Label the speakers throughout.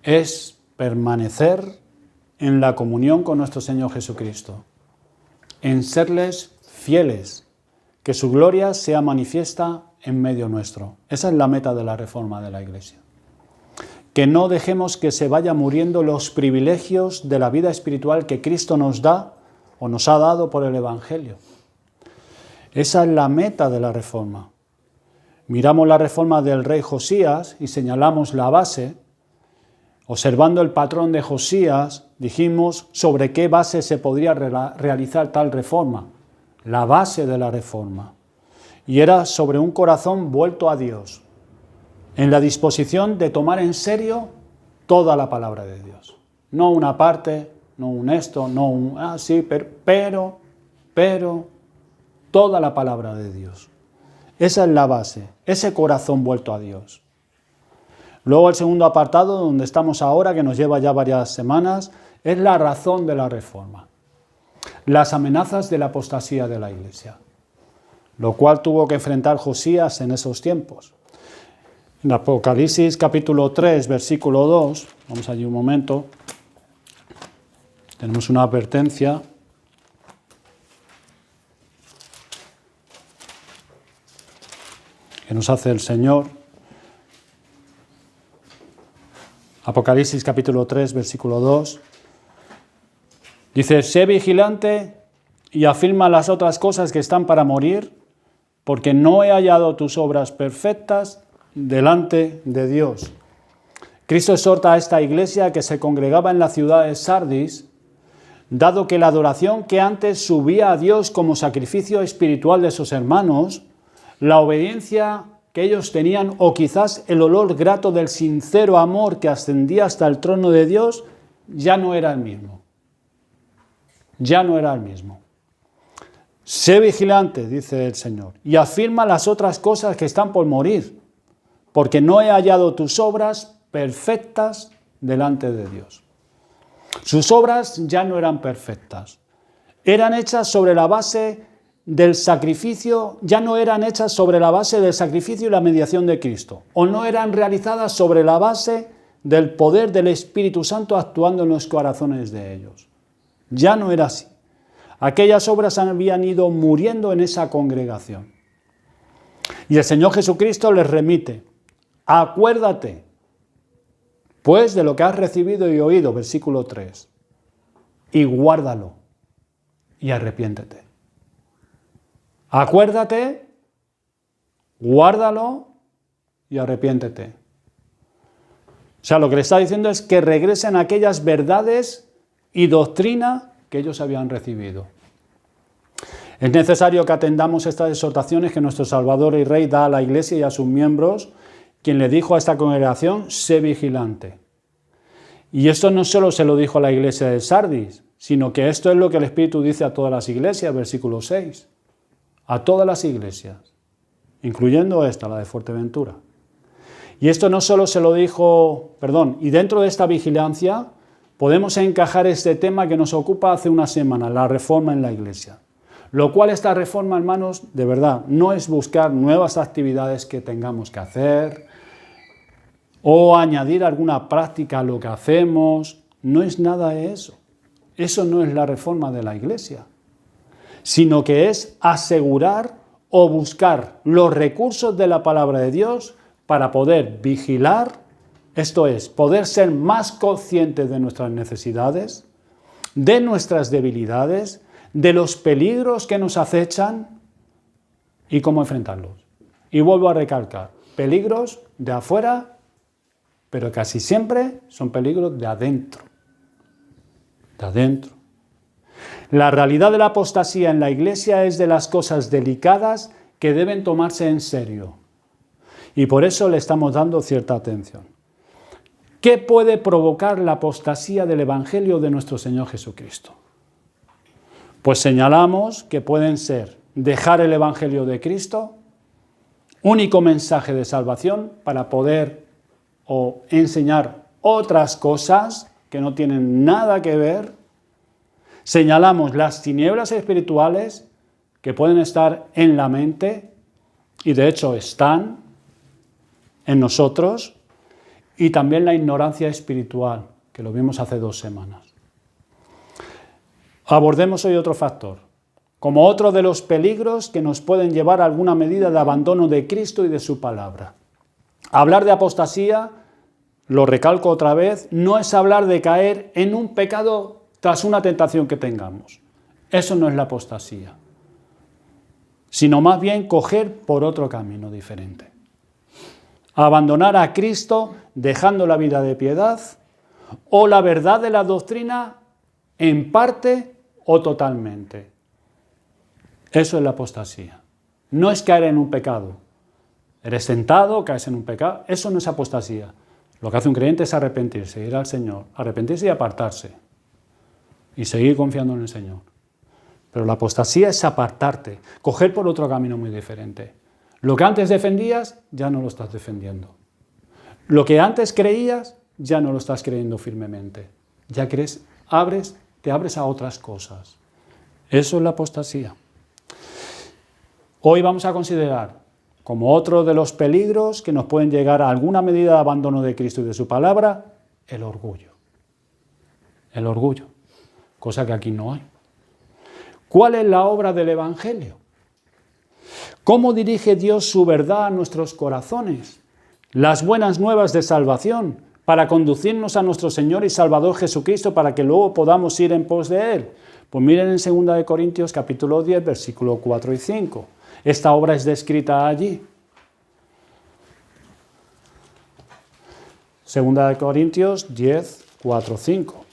Speaker 1: es permanecer en la comunión con nuestro Señor Jesucristo, en serles fieles, que su gloria sea manifiesta en medio nuestro. Esa es la meta de la reforma de la Iglesia. Que no dejemos que se vayan muriendo los privilegios de la vida espiritual que Cristo nos da o nos ha dado por el Evangelio. Esa es la meta de la reforma. Miramos la reforma del rey Josías y señalamos la base. Observando el patrón de Josías, dijimos sobre qué base se podría realizar tal reforma. La base de la reforma. Y era sobre un corazón vuelto a Dios, en la disposición de tomar en serio toda la palabra de Dios. No una parte, no un esto, no un sí, pero, toda la palabra de Dios. Esa es la base, ese corazón vuelto a Dios. Luego el segundo apartado, donde estamos ahora, que nos lleva ya varias semanas, es la razón de la reforma. Las amenazas de la apostasía de la Iglesia, lo cual tuvo que enfrentar Josías en esos tiempos. En Apocalipsis capítulo 3, versículo 2, vamos allí un momento, tenemos una advertencia. Que nos hace el Señor. Apocalipsis capítulo 3, versículo 2. Dice, sé vigilante y afirma las otras cosas que están para morir, porque no he hallado tus obras perfectas delante de Dios. Cristo exhorta a esta iglesia que se congregaba en la ciudad de Sardis, dado que la adoración que antes subía a Dios como sacrificio espiritual de sus hermanos, la obediencia que ellos tenían, o quizás el olor grato del sincero amor que ascendía hasta el trono de Dios, ya no era el mismo. Ya no era el mismo. Sé vigilante, dice el Señor, y afirma las otras cosas que están por morir, porque no he hallado tus obras perfectas delante de Dios. Sus obras ya no eran perfectas. Eran hechas sobre la base del sacrificio, ya no eran hechas sobre la base del sacrificio y la mediación de Cristo, o no eran realizadas sobre la base del poder del Espíritu Santo actuando en los corazones de ellos. Ya no era así. Aquellas obras habían ido muriendo en esa congregación. Y el Señor Jesucristo les remite, acuérdate, pues, de lo que has recibido y oído, versículo 3, y guárdalo, y arrepiéntete. Acuérdate, guárdalo y arrepiéntete. O sea, lo que le está diciendo es que regresen a aquellas verdades y doctrina que ellos habían recibido. Es necesario que atendamos estas exhortaciones que nuestro Salvador y Rey da a la Iglesia y a sus miembros, quien le dijo a esta congregación, sé vigilante. Y esto no solo se lo dijo a la iglesia de Sardis, sino que esto es lo que el Espíritu dice a todas las iglesias, versículo 6. A todas las iglesias, incluyendo esta, la de Fuerteventura. Y esto no solo se lo dijo, y dentro de esta vigilancia podemos encajar este tema que nos ocupa hace una semana, la reforma en la iglesia. Lo cual esta reforma, hermanos, de verdad, no es buscar nuevas actividades que tengamos que hacer o añadir alguna práctica a lo que hacemos. No es nada de eso. Eso no es la reforma de la iglesia, sino que es asegurar o buscar los recursos de la palabra de Dios para poder vigilar, esto es, poder ser más conscientes de nuestras necesidades, de nuestras debilidades, de los peligros que nos acechan y cómo enfrentarlos. Y vuelvo a recalcar, peligros de afuera, pero casi siempre son peligros de adentro. De adentro. La realidad de la apostasía en la iglesia es de las cosas delicadas que deben tomarse en serio. Y por eso le estamos dando cierta atención. ¿Qué puede provocar la apostasía del Evangelio de nuestro Señor Jesucristo? Pues señalamos que pueden ser dejar el Evangelio de Cristo, único mensaje de salvación, para poder o enseñar otras cosas que no tienen nada que ver. Señalamos las tinieblas espirituales que pueden estar en la mente y de hecho están en nosotros. y también la ignorancia espiritual, que lo vimos hace 2 semanas. Abordemos hoy otro factor, como otro de los peligros que nos pueden llevar a alguna medida de abandono de Cristo y de su palabra. Hablar de apostasía, lo recalco otra vez, no es hablar de caer en un pecado tras una tentación que tengamos. Eso no es la apostasía, sino más bien coger por otro camino diferente. Abandonar a Cristo dejando la vida de piedad o la verdad de la doctrina en parte o totalmente. Eso es la apostasía. No es caer en un pecado. Eres tentado, caes en un pecado. Eso no es apostasía. Lo que hace un creyente es arrepentirse, ir al Señor, arrepentirse y apartarse. Y seguir confiando en el Señor. Pero la apostasía es apartarte, coger por otro camino muy diferente. Lo que antes defendías, ya no lo estás defendiendo. Lo que antes creías, ya no lo estás creyendo firmemente. Ya crees, te abres a otras cosas. Eso es la apostasía. Hoy vamos a considerar como otro de los peligros que nos pueden llegar a alguna medida de abandono de Cristo y de su palabra, el orgullo. El orgullo, cosa que aquí no hay. ¿Cuál es la obra del Evangelio? ¿Cómo dirige Dios su verdad a nuestros corazones? Las buenas nuevas de salvación para conducirnos a nuestro Señor y Salvador Jesucristo para que luego podamos ir en pos de Él. Pues miren en 2 Corintios capítulo 10, versículos 4 y 5. Esta obra es descrita allí. 2 Corintios 10, 4, 5.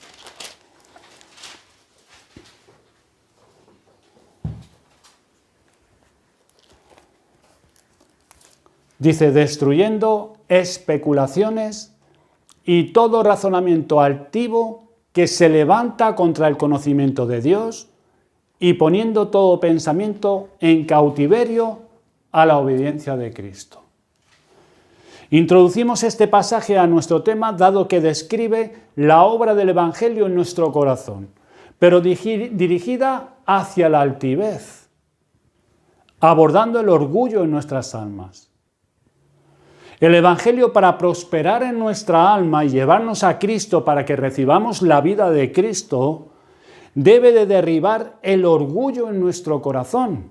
Speaker 1: Dice, destruyendo especulaciones y todo razonamiento altivo que se levanta contra el conocimiento de Dios y poniendo todo pensamiento en cautiverio a la obediencia de Cristo. Introducimos este pasaje a nuestro tema dado que describe la obra del Evangelio en nuestro corazón, pero dirigida hacia la altivez, abordando el orgullo en nuestras almas. El Evangelio para prosperar en nuestra alma y llevarnos a Cristo para que recibamos la vida de Cristo debe de derribar el orgullo en nuestro corazón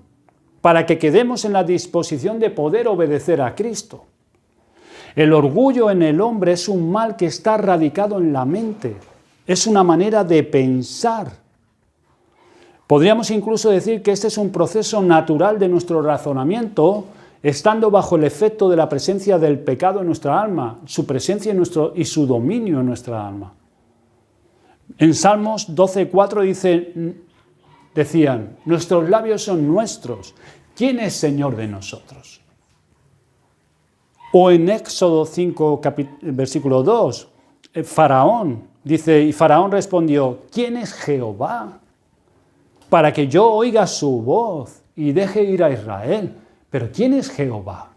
Speaker 1: para que quedemos en la disposición de poder obedecer a Cristo. El orgullo en el hombre es un mal que está radicado en la mente, es una manera de pensar. Podríamos incluso decir que este es un proceso natural de nuestro razonamiento, estando bajo el efecto de la presencia del pecado en nuestra alma, su presencia y su dominio en nuestra alma. En Salmos 12:4 decían, nuestros labios son nuestros, ¿quién es Señor de nosotros? O en Éxodo 5, versículo 2, Faraón dice, y Faraón respondió, ¿quién es Jehová? Para que yo oiga su voz y deje ir a Israel. Pero ¿quién es Jehová?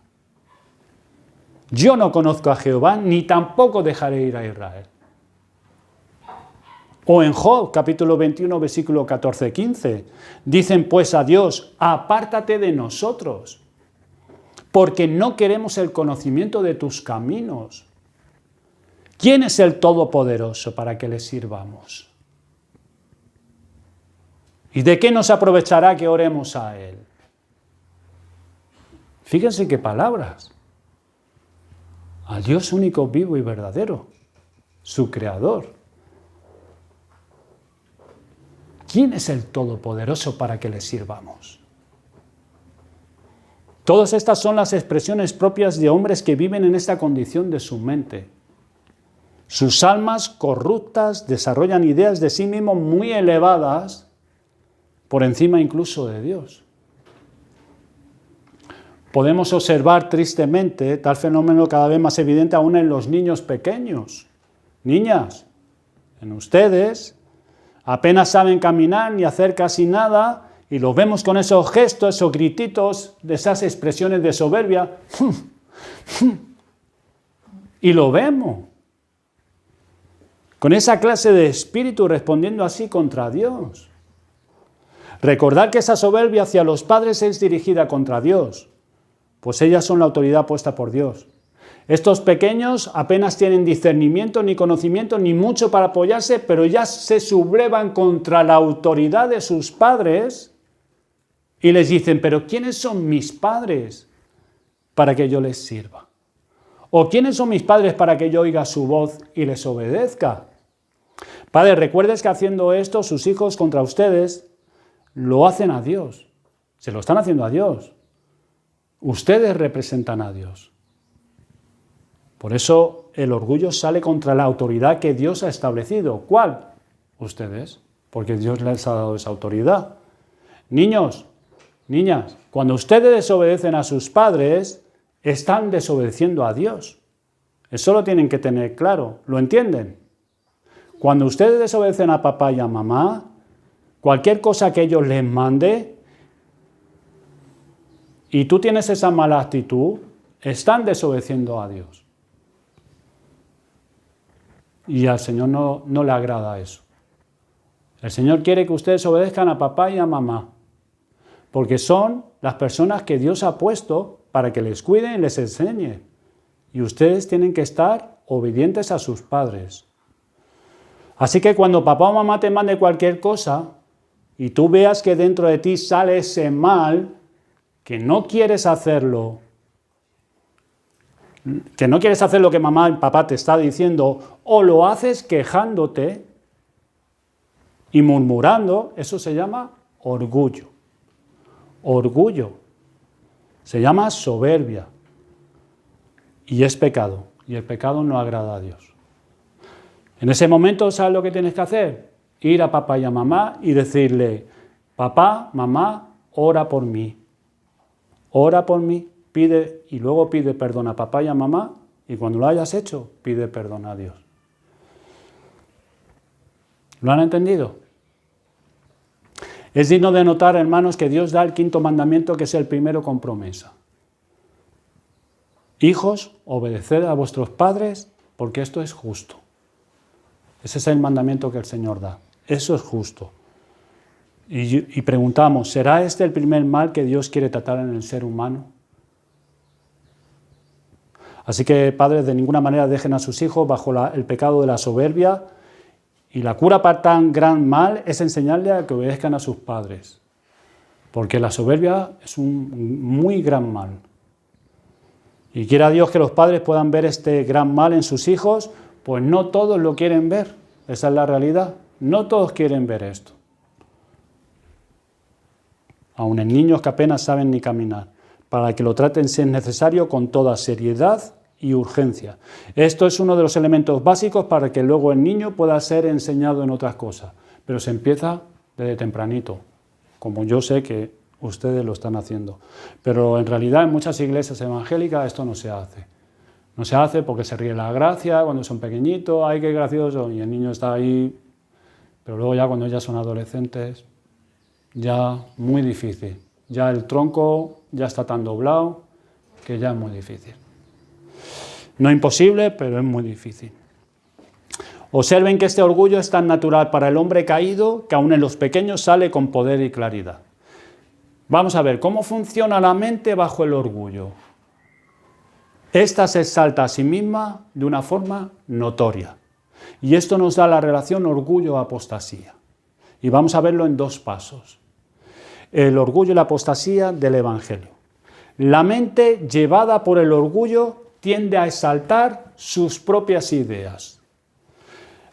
Speaker 1: Yo no conozco a Jehová, ni tampoco dejaré ir a Israel. O en Job, capítulo 21, versículo 14-15, dicen pues a Dios, apártate de nosotros, porque no queremos el conocimiento de tus caminos. ¿Quién es el Todopoderoso para que le sirvamos? ¿Y de qué nos aprovechará que oremos a Él? Fíjense qué palabras. Al Dios único, vivo y verdadero, su Creador. ¿Quién es el Todopoderoso para que le sirvamos? Todas estas son las expresiones propias de hombres que viven en esta condición de su mente. Sus almas corruptas desarrollan ideas de sí mismos muy elevadas, por encima incluso de Dios. Podemos observar tristemente tal fenómeno cada vez más evidente aún en los niños pequeños. Niñas, en ustedes, apenas saben caminar ni hacer casi nada y los vemos con esos gestos, esos grititos, de esas expresiones de soberbia. Y lo vemos. Con esa clase de espíritu respondiendo así contra Dios. Recordad que esa soberbia hacia los padres es dirigida contra Dios, pues ellas son la autoridad puesta por Dios. Estos pequeños apenas tienen discernimiento, ni conocimiento, ni mucho para apoyarse, pero ya se sublevan contra la autoridad de sus padres y les dicen, pero ¿quiénes son mis padres para que yo les sirva? ¿O quiénes son mis padres para que yo oiga su voz y les obedezca? Padre, recuerdes que haciendo esto, sus hijos contra ustedes lo hacen a Dios. Se lo están haciendo a Dios. Ustedes representan a Dios. Por eso el orgullo sale contra la autoridad que Dios ha establecido. ¿Cuál? Ustedes, porque Dios les ha dado esa autoridad. Niños, niñas, cuando ustedes desobedecen a sus padres, están desobedeciendo a Dios. Eso lo tienen que tener claro. ¿Lo entienden? Cuando ustedes desobedecen a papá y a mamá, cualquier cosa que ellos les mande, y tú tienes esa mala actitud, están desobedeciendo a Dios. Y al Señor no le agrada eso. El Señor quiere que ustedes obedezcan a papá y a mamá, porque son las personas que Dios ha puesto para que les cuiden y les enseñe. Y ustedes tienen que estar obedientes a sus padres. Así que cuando papá o mamá te mande cualquier cosa y tú veas que dentro de ti sale ese mal, que no quieres hacerlo, lo que mamá y papá te está diciendo, o lo haces quejándote y murmurando, eso se llama orgullo. Orgullo. Se llama soberbia. Y es pecado. Y el pecado no agrada a Dios. En ese momento, ¿sabes lo que tienes que hacer? Ir a papá y a mamá y decirle, papá, mamá, ora por mí. Ora por mí. Pide, y luego pide perdón a papá y a mamá, y cuando lo hayas hecho, pide perdón a Dios. ¿Lo han entendido? Es digno de notar, hermanos, que Dios da el quinto mandamiento, que es el primero con promesa. Hijos, obedeced a vuestros padres, porque esto es justo. Ese es el mandamiento que el Señor da. Eso es justo. Y preguntamos, ¿será este el primer mal que Dios quiere tratar en el ser humano? Así que, padres, de ninguna manera dejen a sus hijos bajo el pecado de la soberbia, y la cura para tan gran mal es enseñarles a que obedezcan a sus padres, porque la soberbia es un muy gran mal. Y quiera Dios que los padres puedan ver este gran mal en sus hijos, pues no todos lo quieren ver, esa es la realidad, no todos quieren ver esto. Aun en niños que apenas saben ni caminar, para que lo traten si es necesario con toda seriedad y urgencia. Esto es uno de los elementos básicos para que luego el niño pueda ser enseñado en otras cosas, pero se empieza desde tempranito, como yo sé que ustedes lo están haciendo. Pero en realidad en muchas iglesias evangélicas esto no se hace. No se hace porque se ríe la gracia cuando son pequeñitos, ¡ay, qué gracioso! Y el niño está ahí, pero luego ya cuando ya son adolescentes, ya muy difícil. Ya el tronco ya está tan doblado que ya es muy difícil. No imposible, pero es muy difícil. Observen que este orgullo es tan natural para el hombre caído que aún en los pequeños sale con poder y claridad. Vamos a ver cómo funciona la mente bajo el orgullo. Esta se exalta a sí misma de una forma notoria. Y esto nos da la relación orgullo-apostasía. Y vamos a verlo en dos pasos. El orgullo y la apostasía del Evangelio. La mente llevada por el orgullo tiende a exaltar sus propias ideas.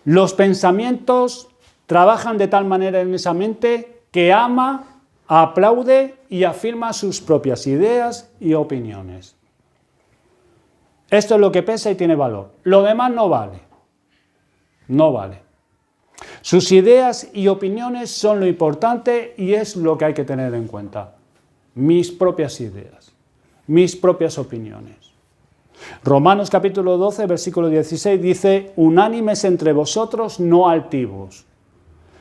Speaker 1: Los pensamientos trabajan de tal manera en esa mente que ama, aplaude y afirma sus propias ideas y opiniones. Esto es lo que pesa y tiene valor. Lo demás no vale. No vale. Sus ideas y opiniones son lo importante y es lo que hay que tener en cuenta. Mis propias ideas, mis propias opiniones. Romanos capítulo 12, versículo 16 dice, unánimes entre vosotros, no altivos,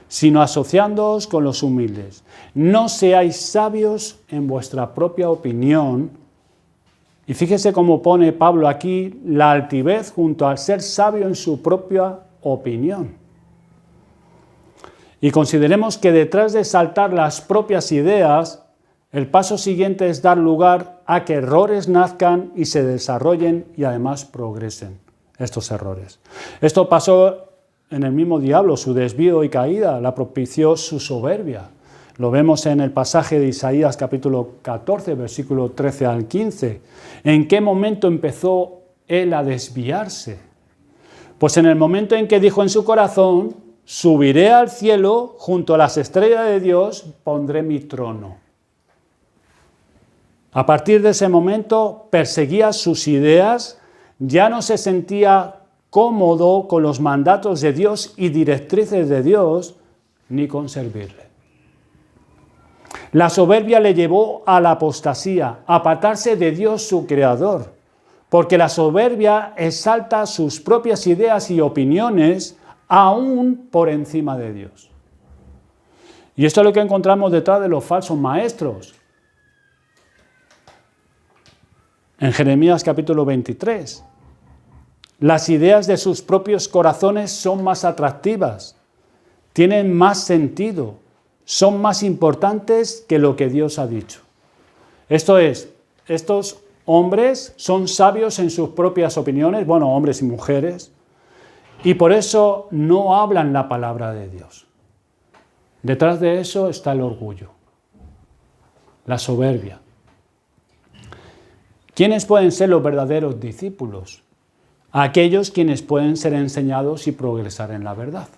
Speaker 1: sino asociándoos con los humildes. No seáis sabios en vuestra propia opinión. Y fíjese cómo pone Pablo aquí la altivez junto al ser sabio en su propia opinión. Y consideremos que detrás de exaltar las propias ideas, el paso siguiente es dar lugar a que errores nazcan y se desarrollen y además progresen estos errores. Esto pasó en el mismo diablo, su desvío y caída la propició su soberbia. Lo vemos en el pasaje de Isaías capítulo 14, versículo 13 al 15. ¿En qué momento empezó él a desviarse? Pues en el momento en que dijo en su corazón: subiré al cielo, junto a las estrellas de Dios pondré mi trono. A partir de ese momento perseguía sus ideas, ya no se sentía cómodo con los mandatos de Dios y directrices de Dios, ni con servirle. La soberbia le llevó a la apostasía, a apartarse de Dios su Creador, porque la soberbia exalta sus propias ideas y opiniones aún por encima de Dios. Y esto es lo que encontramos detrás de los falsos maestros. En Jeremías capítulo 23, las ideas de sus propios corazones son más atractivas, tienen más sentido, son más importantes que lo que Dios ha dicho. Esto es, estos hombres son sabios en sus propias opiniones, bueno, hombres y mujeres, y por eso no hablan la palabra de Dios. Detrás de eso está el orgullo, la soberbia. ¿Quiénes pueden ser los verdaderos discípulos? Aquellos quienes pueden ser enseñados y progresar en la verdad.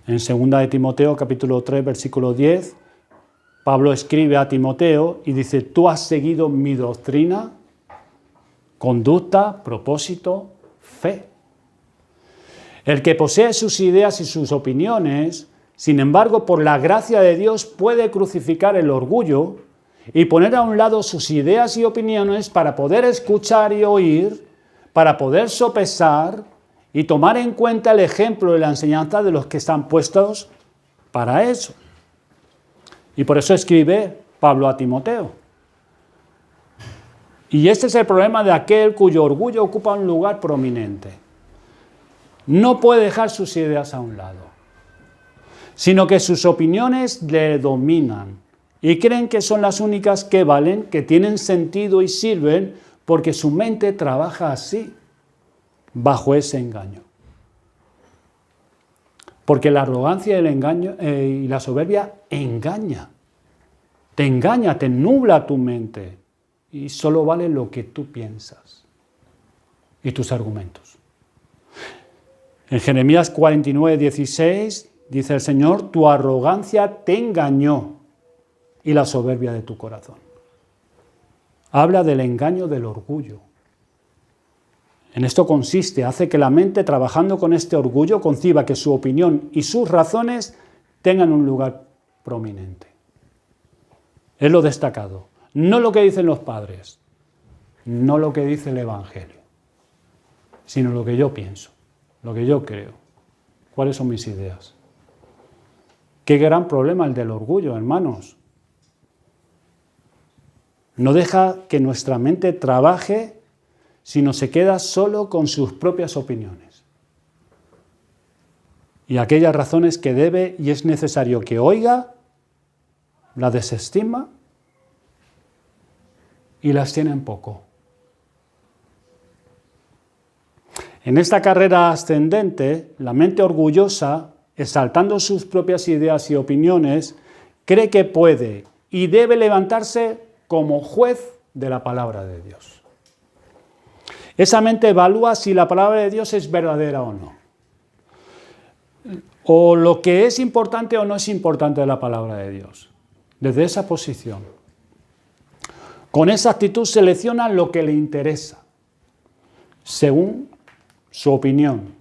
Speaker 1: En 2 de Timoteo capítulo 3 versículo 10, Pablo escribe a Timoteo y dice: tú has seguido mi doctrina, conducta, propósito, fe. El que posee sus ideas y sus opiniones, sin embargo, por la gracia de Dios puede crucificar el orgullo y poner a un lado sus ideas y opiniones para poder escuchar y oír, para poder sopesar y tomar en cuenta el ejemplo y la enseñanza de los que están puestos para eso. Y por eso escribe Pablo a Timoteo. Y este es el problema de aquel cuyo orgullo ocupa un lugar prominente. No puede dejar sus ideas a un lado, sino que sus opiniones le dominan y creen que son las únicas que valen, que tienen sentido y sirven, porque su mente trabaja así, bajo ese engaño. Porque la arrogancia y el engaño y la soberbia engaña, te nubla tu mente y solo vale lo que tú piensas y tus argumentos. En Jeremías 49, 16 dice el Señor: tu arrogancia te engañó y la soberbia de tu corazón. Habla del engaño del orgullo. En esto consiste, hace que la mente, trabajando con este orgullo, conciba que su opinión y sus razones tengan un lugar prominente. Es lo destacado, no lo que dicen los padres, no lo que dice el Evangelio, sino lo que yo pienso, lo que yo creo. ¿Cuáles son mis ideas? Qué gran problema el del orgullo, hermanos. No deja que nuestra mente trabaje, sino se queda solo con sus propias opiniones y aquellas razones que debe y es necesario que oiga, las desestima y las tiene en poco. En esta carrera ascendente, la mente orgullosa, exaltando sus propias ideas y opiniones, cree que puede y debe levantarse como juez de la palabra de Dios. Esa mente evalúa si la palabra de Dios es verdadera o no, o lo que es importante o no es importante de la palabra de Dios. Desde esa posición, con esa actitud selecciona lo que le interesa, según su opinión.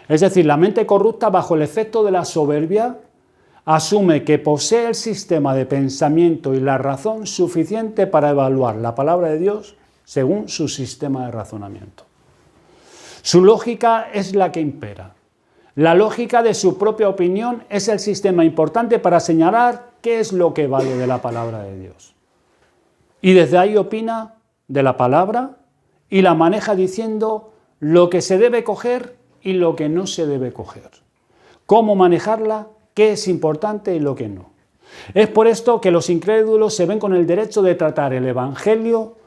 Speaker 1: Es decir, la mente corrupta, bajo el efecto de la soberbia, asume que posee el sistema de pensamiento y la razón suficiente para evaluar la palabra de Dios según su sistema de razonamiento. Su lógica es la que impera. La lógica de su propia opinión es el sistema importante para señalar qué es lo que vale de la palabra de Dios. Y desde ahí opina de la palabra y la maneja diciendo lo que se debe coger y lo que no se debe coger. Cómo manejarla, qué es importante y lo que no. Es por esto que los incrédulos se ven con el derecho de tratar el Evangelio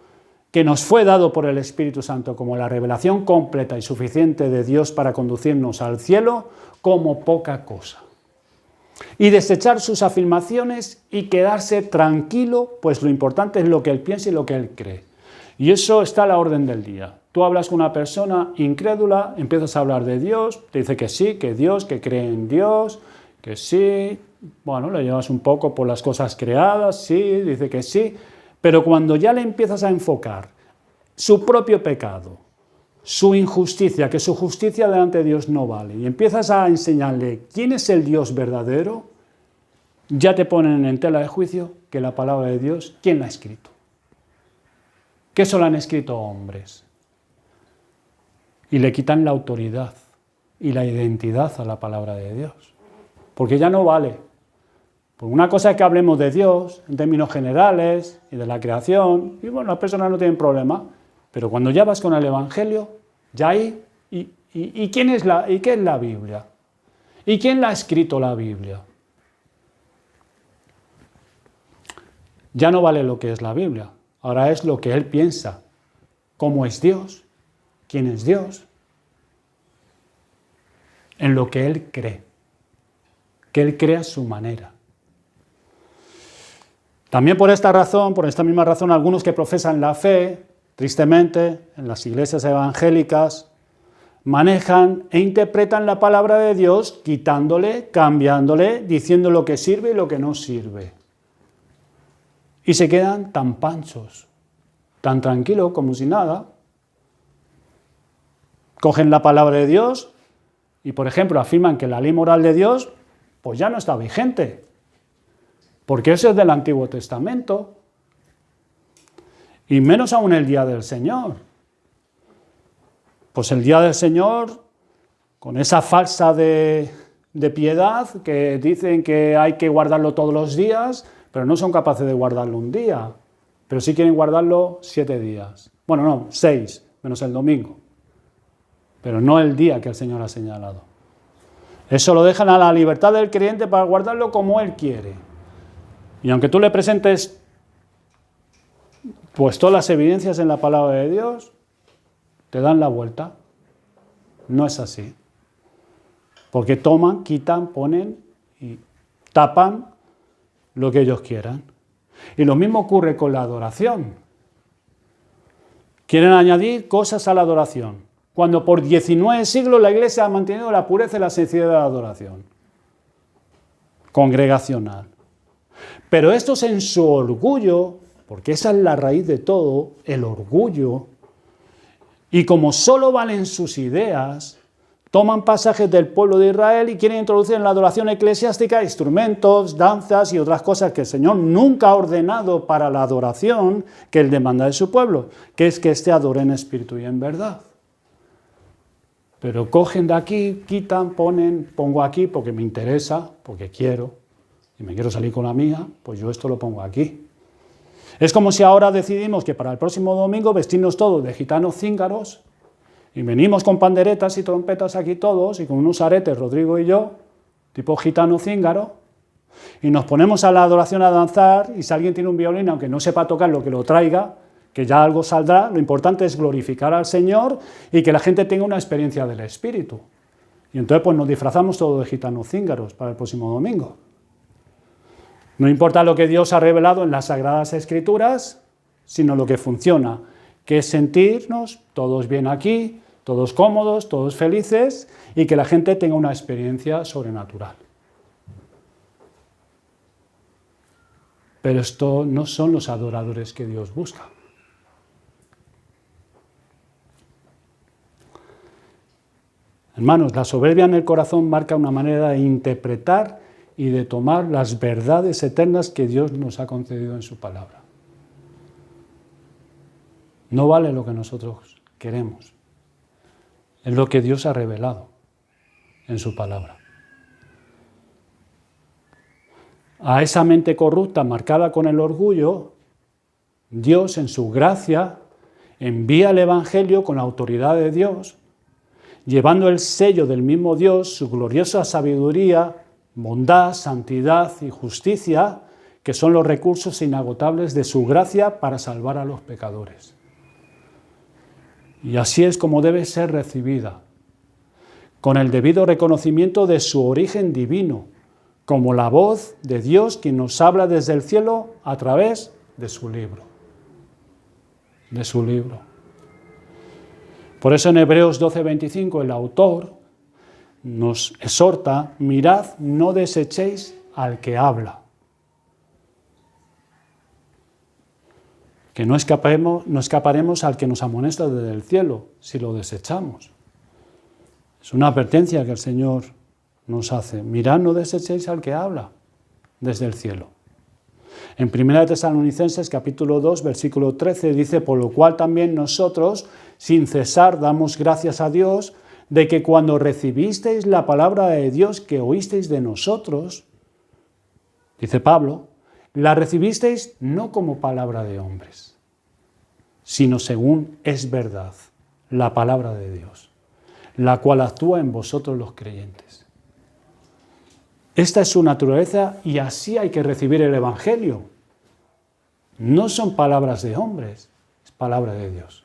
Speaker 1: que nos fue dado por el Espíritu Santo como la revelación completa y suficiente de Dios para conducirnos al cielo como poca cosa. Y desechar sus afirmaciones y quedarse tranquilo, pues lo importante es lo que él piensa y lo que él cree. Y eso está a la orden del día. Tú hablas con una persona incrédula, empiezas a hablar de Dios, te dice que sí, que Dios, que cree en Dios, que sí, bueno, le llevas un poco por las cosas creadas, sí, dice que sí, pero cuando ya le empiezas a enfocar su propio pecado, su injusticia, que su justicia delante de Dios no vale, y empiezas a enseñarle quién es el Dios verdadero, ya te ponen en tela de juicio que la palabra de Dios, ¿quién la ha escrito? Que eso lo han escrito hombres. Y le quitan la autoridad y la identidad a la palabra de Dios. Porque ya no vale. Por una cosa es que hablemos de Dios en términos generales y de la creación, y bueno, las personas no tienen problema, pero cuando ya vas con el Evangelio, ya hay, ¿y qué es la Biblia? ¿Y quién la ha escrito la Biblia? Ya no vale lo que es la Biblia, ahora es lo que él piensa, cómo es Dios, quién es Dios, en lo que él cree, que él crea a su manera. También por esta misma razón, algunos que profesan la fe, tristemente, en las iglesias evangélicas, manejan e interpretan la palabra de Dios quitándole, cambiándole, diciendo lo que sirve y lo que no sirve. Y se quedan tan panchos, tan tranquilos como si nada. Cogen la palabra de Dios y, por ejemplo, afirman que la ley moral de Dios pues ya no está vigente, porque eso es del Antiguo Testamento. Y menos aún el día del Señor. Pues el día del Señor, con esa falsa de piedad que dicen que hay que guardarlo todos los días, pero no son capaces de guardarlo un día, pero sí quieren guardarlo 7 días. Bueno, no, 6, menos el domingo, pero no el día que el Señor ha señalado. Eso lo dejan a la libertad del creyente para guardarlo como él quiere. Y aunque tú le presentes pues todas las evidencias en la palabra de Dios, te dan la vuelta. No es así. Porque toman, quitan, ponen y tapan lo que ellos quieran. Y lo mismo ocurre con la adoración. Quieren añadir cosas a la adoración, cuando por 19 siglos la Iglesia ha mantenido la pureza y la sencillez de la adoración congregacional. Pero estos en su orgullo, porque esa es la raíz de todo, el orgullo, y como solo valen sus ideas, toman pasajes del pueblo de Israel y quieren introducir en la adoración eclesiástica instrumentos, danzas y otras cosas que el Señor nunca ha ordenado para la adoración que Él demanda de su pueblo, que es que éste adore en espíritu y en verdad. Pero cogen de aquí, quitan, ponen, pongo aquí porque me interesa, porque quiero, y me quiero salir con la mía, pues yo esto lo pongo aquí. Es como si ahora decidimos que para el próximo domingo vestirnos todos de gitanos cíngaros y venimos con panderetas y trompetas aquí todos y con unos aretes, Rodrigo y yo, tipo gitano cíngaro, y nos ponemos a la adoración a danzar y si alguien tiene un violín, aunque no sepa tocar, lo que lo traiga, que ya algo saldrá, lo importante es glorificar al Señor y que la gente tenga una experiencia del Espíritu. Y entonces pues nos disfrazamos todos de gitanos cíngaros para el próximo domingo. No importa lo que Dios ha revelado en las Sagradas Escrituras, sino lo que funciona, que es sentirnos todos bien aquí, todos cómodos, todos felices, y que la gente tenga una experiencia sobrenatural. Pero esto no son los adoradores que Dios busca. Hermanos, la soberbia en el corazón marca una manera de interpretar y de tomar las verdades eternas que Dios nos ha concedido en su palabra. No vale lo que nosotros queremos, es lo que Dios ha revelado en su palabra. A esa mente corrupta marcada con el orgullo, Dios en su gracia envía el Evangelio con la autoridad de Dios, llevando el sello del mismo Dios, su gloriosa sabiduría bondad, santidad y justicia, que son los recursos inagotables de su gracia para salvar a los pecadores. Y así es como debe ser recibida, con el debido reconocimiento de su origen divino, como la voz de Dios quien nos habla desde el cielo a través de su libro. De su libro. Por eso en Hebreos 12:25 el autor nos exhorta: mirad, no desechéis al que habla. Que no escaparemos al que nos amonesta desde el cielo si lo desechamos. Es una advertencia que el Señor nos hace. Mirad, no desechéis al que habla desde el cielo. En 1 Tesalonicenses capítulo 2, versículo 13 dice: por lo cual también nosotros, sin cesar, damos gracias a Dios de que cuando recibisteis la palabra de Dios que oísteis de nosotros, dice Pablo, la recibisteis no como palabra de hombres, sino según es verdad, la palabra de Dios, la cual actúa en vosotros los creyentes. Esta es su naturaleza y así hay que recibir el Evangelio. No son palabras de hombres, es palabra de Dios.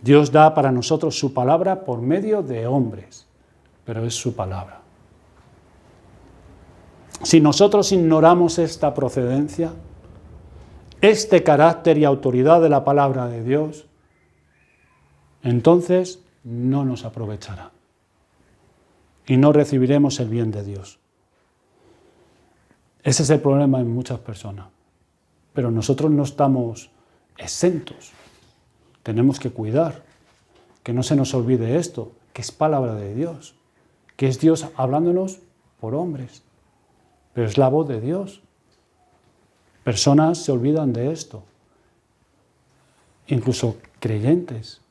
Speaker 1: Dios da para nosotros su palabra por medio de hombres, pero es su palabra. Si nosotros ignoramos esta procedencia, este carácter y autoridad de la palabra de Dios, entonces no nos aprovechará y no recibiremos el bien de Dios. Ese es el problema en muchas personas, pero nosotros no estamos exentos. Tenemos que cuidar, que no se nos olvide esto, que es palabra de Dios, que es Dios hablándonos por hombres, pero es la voz de Dios. Personas se olvidan de esto, incluso creyentes,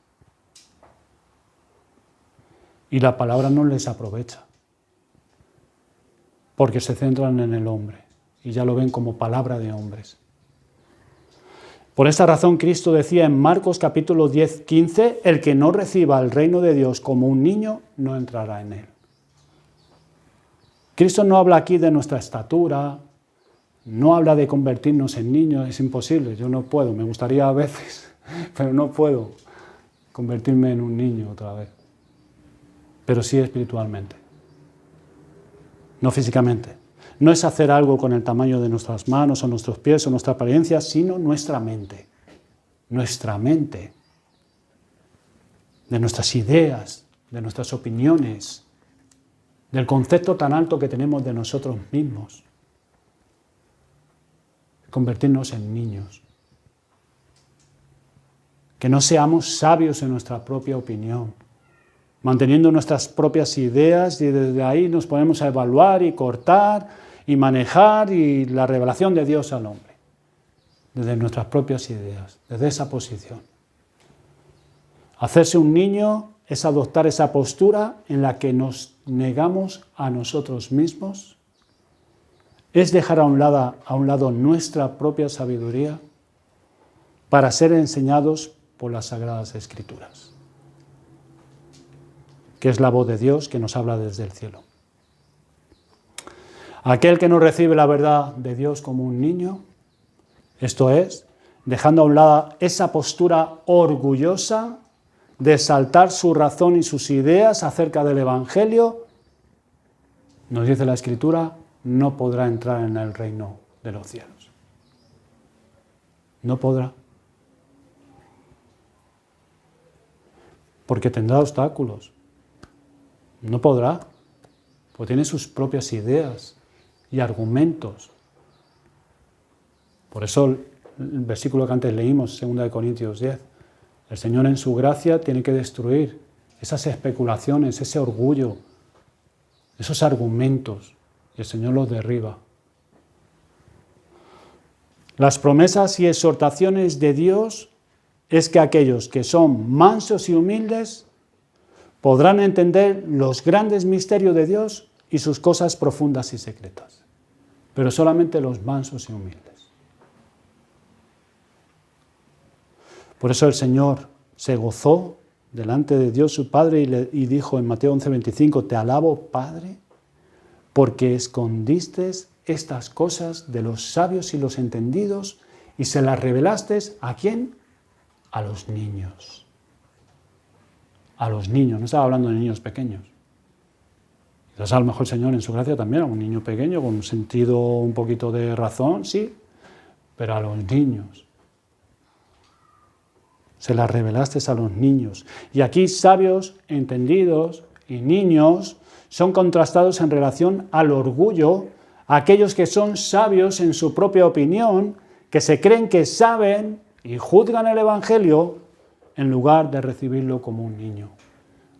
Speaker 1: y la palabra no les aprovecha, porque se centran en el hombre y ya lo ven como palabra de hombres. Por esta razón Cristo decía en Marcos capítulo 10, 15, el que no reciba el reino de Dios como un niño no entrará en él. Cristo no habla aquí de nuestra estatura, no habla de convertirnos en niños, es imposible, yo no puedo, me gustaría a veces, pero no puedo convertirme en un niño otra vez, pero sí espiritualmente, no físicamente. No es hacer algo con el tamaño de nuestras manos o nuestros pies o nuestra apariencia, sino nuestra mente, de nuestras ideas, de nuestras opiniones, del concepto tan alto que tenemos de nosotros mismos. Convertirnos en niños. Que no seamos sabios en nuestra propia opinión, manteniendo nuestras propias ideas y desde ahí nos ponemos a evaluar y cortar y manejar y la revelación de Dios al hombre, desde nuestras propias ideas, desde esa posición. Hacerse un niño es adoptar esa postura en la que nos negamos a nosotros mismos, es dejar a un lado nuestra propia sabiduría para ser enseñados por las Sagradas Escrituras, que es la voz de Dios que nos habla desde el cielo. Aquel que no recibe la verdad de Dios como un niño, esto es, dejando a un lado esa postura orgullosa de exaltar su razón y sus ideas acerca del Evangelio, nos dice la Escritura, no podrá entrar en el reino de los cielos. No podrá. Porque tendrá obstáculos. No podrá, porque tiene sus propias ideas y argumentos. Por eso el versículo que antes leímos, 2 Corintios 10, el Señor en su gracia tiene que destruir esas especulaciones, ese orgullo, esos argumentos, y el Señor los derriba. Las promesas y exhortaciones de Dios es que aquellos que son mansos y humildes podrán entender los grandes misterios de Dios y sus cosas profundas y secretas, pero solamente los mansos y humildes. Por eso el Señor se gozó delante de Dios su Padre y dijo en Mateo 11:25, te alabo, Padre, porque escondiste estas cosas de los sabios y los entendidos y se las revelaste ¿a quién? A los niños. A los niños, no estaba hablando de niños pequeños. Quizás a lo mejor el Señor en su gracia también a un niño pequeño con un sentido un poquito de razón, sí, pero a los niños. Se las revelaste a los niños. Y aquí sabios, entendidos y niños son contrastados en relación al orgullo, aquellos que son sabios en su propia opinión, que se creen que saben y juzgan el Evangelio en lugar de recibirlo como un niño.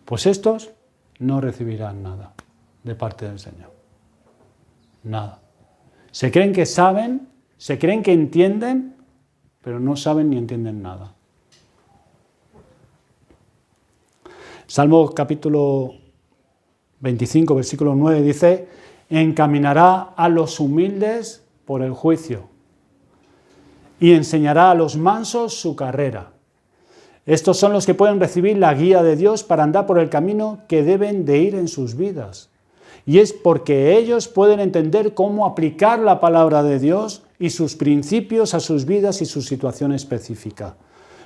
Speaker 1: Pues estos no recibirán nada de parte del Señor. Nada. Se creen que saben, se creen que entienden, pero no saben ni entienden nada. Salmo capítulo 25, versículo 9 dice: encaminará a los humildes por el juicio y enseñará a los mansos su carrera. Estos son los que pueden recibir la guía de Dios para andar por el camino que deben de ir en sus vidas. Y es porque ellos pueden entender cómo aplicar la palabra de Dios y sus principios a sus vidas y su situación específica.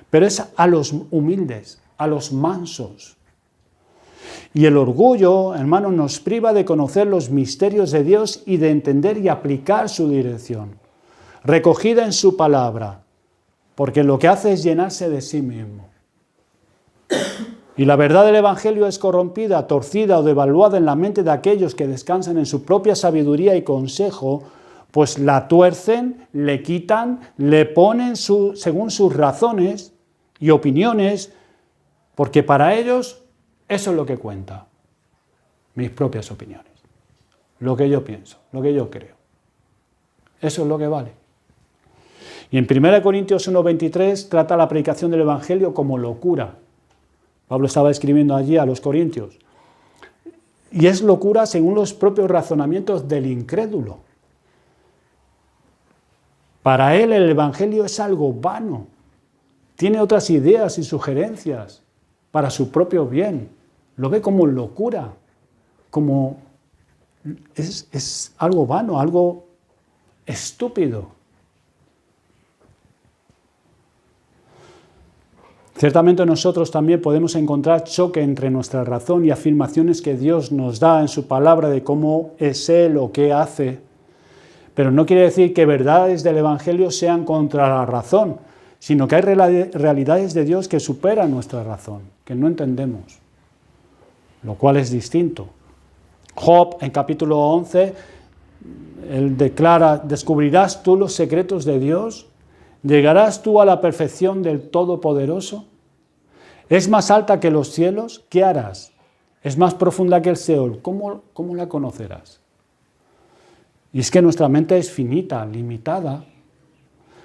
Speaker 1: Pero es a los humildes, a los mansos. Y el orgullo, hermanos, nos priva de conocer los misterios de Dios y de entender y aplicar su dirección, recogida en su palabra, porque lo que hace es llenarse de sí mismo. Y la verdad del Evangelio es corrompida, torcida o devaluada en la mente de aquellos que descansan en su propia sabiduría y consejo, pues la tuercen, le quitan, le ponen según sus razones y opiniones, porque para ellos eso es lo que cuenta, mis propias opiniones, lo que yo pienso, lo que yo creo. Eso es lo que vale. Y en 1 Corintios 1:23 trata la predicación del Evangelio como locura. Pablo estaba escribiendo allí a los corintios. Y es locura según los propios razonamientos del incrédulo. Para él el Evangelio es algo vano. Tiene otras ideas y sugerencias para su propio bien. Lo ve como locura, como es algo vano, algo estúpido. Ciertamente nosotros también podemos encontrar choque entre nuestra razón y afirmaciones que Dios nos da en su palabra de cómo es Él o qué hace. Pero no quiere decir que verdades del Evangelio sean contra la razón, sino que hay realidades de Dios que superan nuestra razón, que no entendemos, lo cual es distinto. Job, en capítulo 11, él declara: ¿descubrirás tú los secretos de Dios? ¿Llegarás tú a la perfección del Todopoderoso? ¿Es más alta que los cielos? ¿Qué harás? ¿Es más profunda que el Seol? ¿Cómo la conocerás? Y es que nuestra mente es finita, limitada.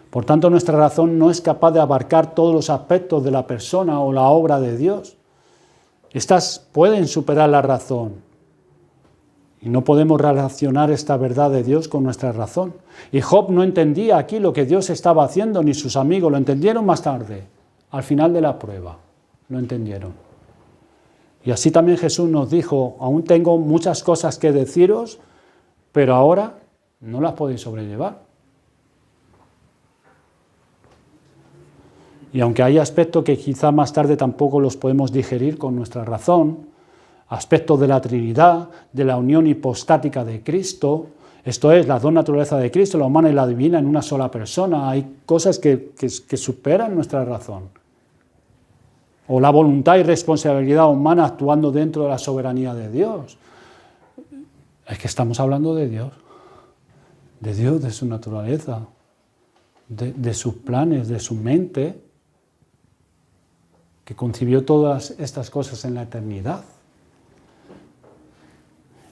Speaker 1: Por tanto, nuestra razón no es capaz de abarcar todos los aspectos de la persona o la obra de Dios. Estas pueden superar la razón. Y no podemos relacionar esta verdad de Dios con nuestra razón. Y Job no entendía aquí lo que Dios estaba haciendo, ni sus amigos. Lo entendieron más tarde, al final de la prueba. Lo entendieron. Y así también Jesús nos dijo: aún tengo muchas cosas que deciros, pero ahora no las podéis sobrellevar. Y aunque hay aspectos que quizá más tarde tampoco los podemos digerir con nuestra razón, aspectos de la Trinidad, de la unión hipostática de Cristo, esto es, las dos naturalezas de Cristo, la humana y la divina en una sola persona, hay cosas que superan nuestra razón. O la voluntad y responsabilidad humana actuando dentro de la soberanía de Dios. Es que estamos hablando de Dios, de su naturaleza, de sus planes, de su mente, que concibió todas estas cosas en la eternidad.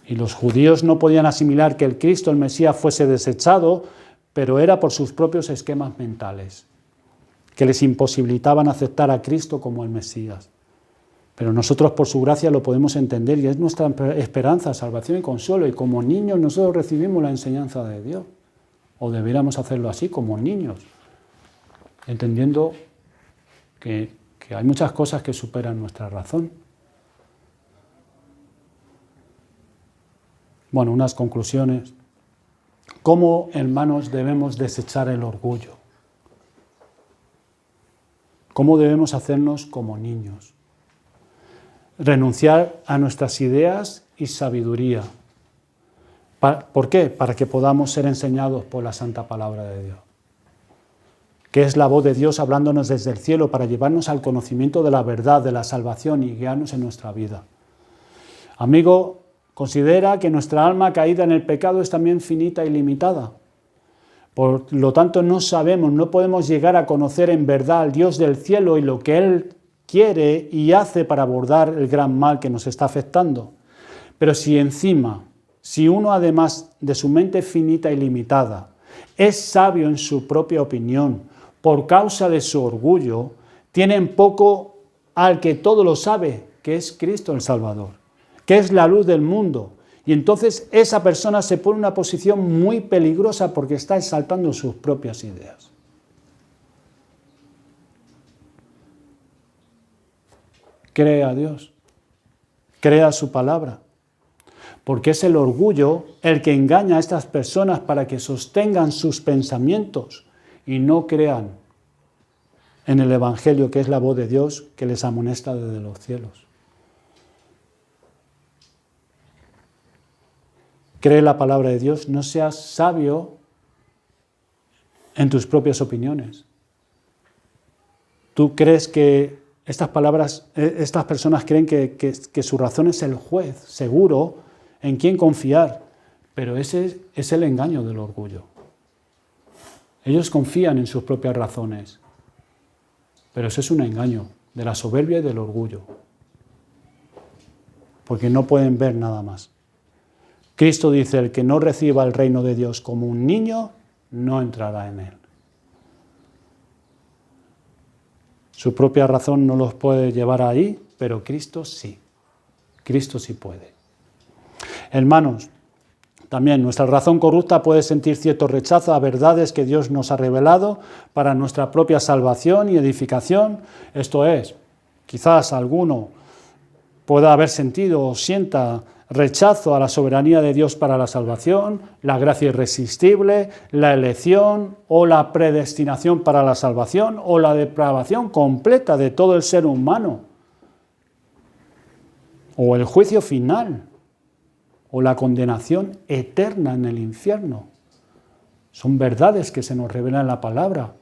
Speaker 1: Y los judíos no podían asimilar que el Cristo, el Mesías, fuese desechado, pero era por sus propios esquemas mentales, que les imposibilitaban aceptar a Cristo como el Mesías. Pero nosotros, por su gracia, lo podemos entender y es nuestra esperanza, salvación y consuelo. Y como niños nosotros recibimos la enseñanza de Dios. O deberíamos hacerlo así, como niños, entendiendo que hay muchas cosas que superan nuestra razón. Bueno, unas conclusiones. ¿Cómo, hermanos, debemos desechar el orgullo? ¿Cómo debemos hacernos como niños? Renunciar a nuestras ideas y sabiduría. ¿Por qué? Para que podamos ser enseñados por la santa palabra de Dios, que es la voz de Dios hablándonos desde el cielo para llevarnos al conocimiento de la verdad, de la salvación y guiarnos en nuestra vida. Amigo, considera que nuestra alma caída en el pecado es también finita y limitada. Por lo tanto, no sabemos, no podemos llegar a conocer en verdad al Dios del cielo y lo que Él quiere y hace para abordar el gran mal que nos está afectando. Pero si uno además de su mente finita y limitada, es sabio en su propia opinión, por causa de su orgullo, tiene en poco al que todo lo sabe, que es Cristo el Salvador, que es la luz del mundo. Y entonces esa persona se pone en una posición muy peligrosa porque está exaltando sus propias ideas. Cree a Dios, cree a su palabra, porque es el orgullo el que engaña a estas personas para que sostengan sus pensamientos y no crean en el Evangelio, que es la voz de Dios que les amonesta desde los cielos. Cree la palabra de Dios, no seas sabio en tus propias opiniones. ¿Tú crees que estas personas creen que su razón es el juez seguro en quién confiar? Pero ese es el engaño del orgullo. Ellos confían en sus propias razones, pero ese es un engaño de la soberbia y del orgullo, porque no pueden ver nada más. Cristo dice, el que no reciba el reino de Dios como un niño, no entrará en él. Su propia razón no los puede llevar ahí, pero Cristo sí. Cristo sí puede. Hermanos, también nuestra razón corrupta puede sentir cierto rechazo a verdades que Dios nos ha revelado para nuestra propia salvación y edificación. Esto es, quizás alguno pueda haber sentido o sienta rechazo a la soberanía de Dios para la salvación, la gracia irresistible, la elección o la predestinación para la salvación o la depravación completa de todo el ser humano, o el juicio final, o la condenación eterna en el infierno. Son verdades que se nos revelan en la palabra.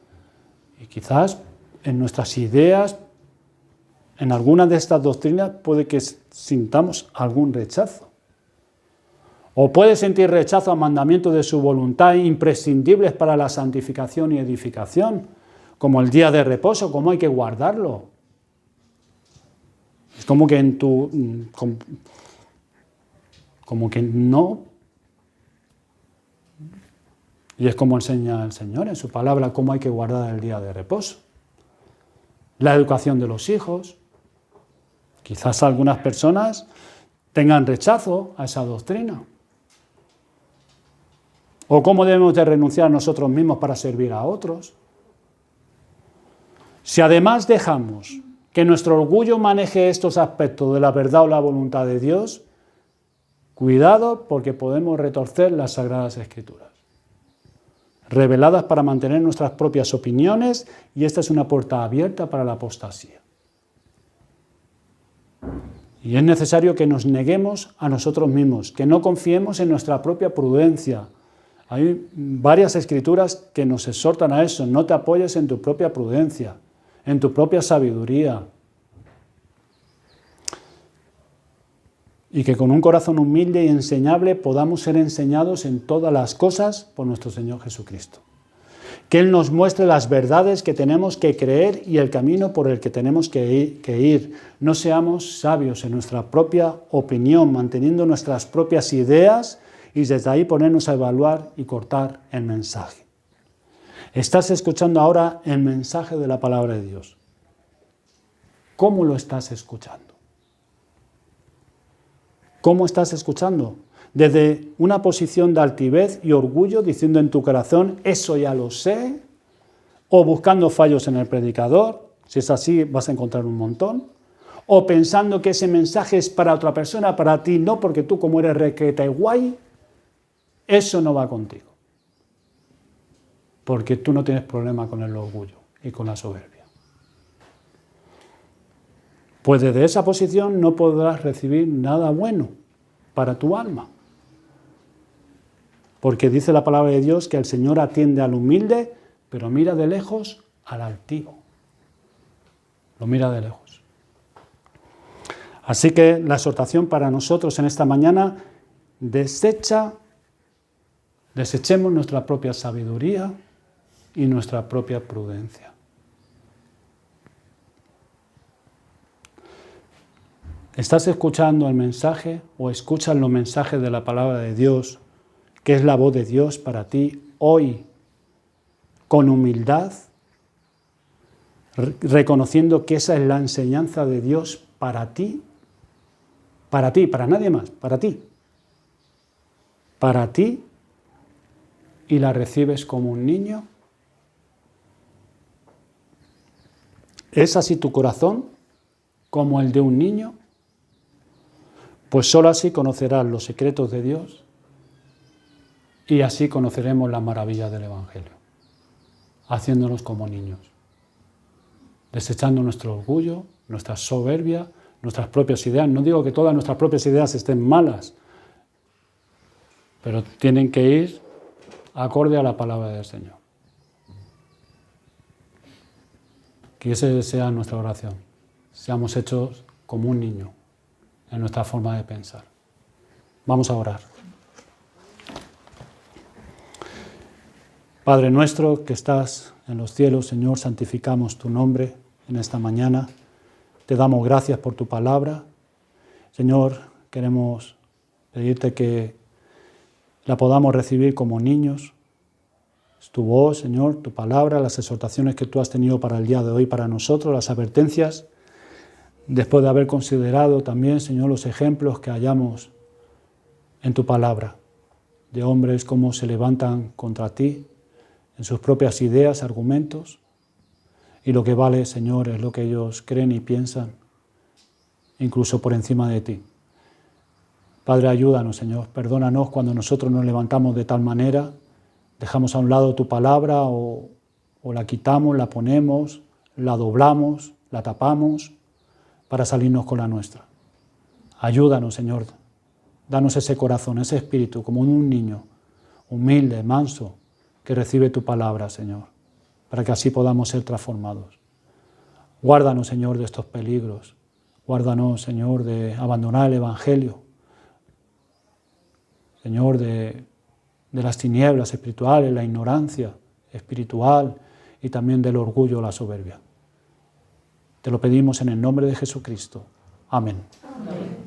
Speaker 1: Y quizás en nuestras ideas, en alguna de estas doctrinas, puede que sintamos algún rechazo. O puede sentir rechazo a mandamientos de su voluntad imprescindibles para la santificación y edificación, como el día de reposo, cómo hay que guardarlo. Es como que como que no. Y es como enseña el Señor en su palabra, cómo hay que guardar el día de reposo. La educación de los hijos. Quizás algunas personas tengan rechazo a esa doctrina. O cómo debemos de renunciar a nosotros mismos para servir a otros. Si además dejamos que nuestro orgullo maneje estos aspectos de la verdad o la voluntad de Dios, cuidado, porque podemos retorcer las Sagradas Escrituras, reveladas para mantener nuestras propias opiniones, y esta es una puerta abierta para la apostasía. Y es necesario que nos neguemos a nosotros mismos, que no confiemos en nuestra propia prudencia. Hay varias escrituras que nos exhortan a eso. No te apoyes en tu propia prudencia, en tu propia sabiduría. Y que con un corazón humilde y enseñable podamos ser enseñados en todas las cosas por nuestro Señor Jesucristo. Que Él nos muestre las verdades que tenemos que creer y el camino por el que tenemos que ir. No seamos sabios en nuestra propia opinión, manteniendo nuestras propias ideas y desde ahí ponernos a evaluar y cortar el mensaje. Estás escuchando ahora el mensaje de la palabra de Dios. ¿Cómo lo estás escuchando? ¿Cómo estás escuchando? Desde una posición de altivez y orgullo, diciendo en tu corazón, eso ya lo sé, o buscando fallos en el predicador, si es así vas a encontrar un montón, o pensando que ese mensaje es para otra persona, para ti no, porque tú como eres requeta y guay, eso no va contigo. Porque tú no tienes problema con el orgullo y con la soberbia. Pues desde esa posición no podrás recibir nada bueno para tu alma. Porque dice la palabra de Dios que el Señor atiende al humilde, pero mira de lejos al altivo. Lo mira de lejos. Así que la exhortación para nosotros en esta mañana, desechemos nuestra propia sabiduría y nuestra propia prudencia. ¿Estás escuchando el mensaje o escuchas los mensajes de la palabra de Dios, que es la voz de Dios para ti hoy, con humildad, reconociendo que esa es la enseñanza de Dios para ti, para nadie más, para ti, y la recibes como un niño? ¿Es así tu corazón, como el de un niño? Pues solo así conocerás los secretos de Dios y así conoceremos las maravillas del Evangelio, haciéndonos como niños, desechando nuestro orgullo, nuestra soberbia, nuestras propias ideas. No digo que todas nuestras propias ideas estén malas, pero tienen que ir acorde a la palabra del Señor. Que esa sea nuestra oración. Seamos hechos como un niño en nuestra forma de pensar. Vamos a orar. Padre nuestro que estás en los cielos, Señor, santificamos tu nombre en esta mañana. Te damos gracias por tu palabra. Señor, queremos pedirte que la podamos recibir como niños. Es tu voz, Señor, tu palabra, las exhortaciones que tú has tenido para el día de hoy para nosotros, las advertencias, después de haber considerado también, Señor, los ejemplos que hallamos en tu palabra, de hombres como se levantan contra ti, en sus propias ideas, argumentos, y lo que vale, Señor, es lo que ellos creen y piensan, incluso por encima de ti. Padre, ayúdanos, Señor, perdónanos cuando nosotros nos levantamos de tal manera, dejamos a un lado tu palabra o la quitamos, la ponemos, la doblamos, la tapamos para salirnos con la nuestra. Ayúdanos, Señor, danos ese corazón, ese espíritu, como un niño, humilde, manso, que recibe tu palabra, Señor, para que así podamos ser transformados. Guárdanos, Señor, de estos peligros. Guárdanos, Señor, de abandonar el Evangelio. Señor, de las tinieblas espirituales, la ignorancia espiritual y también del orgullo, la soberbia. Te lo pedimos en el nombre de Jesucristo. Amén. Amén.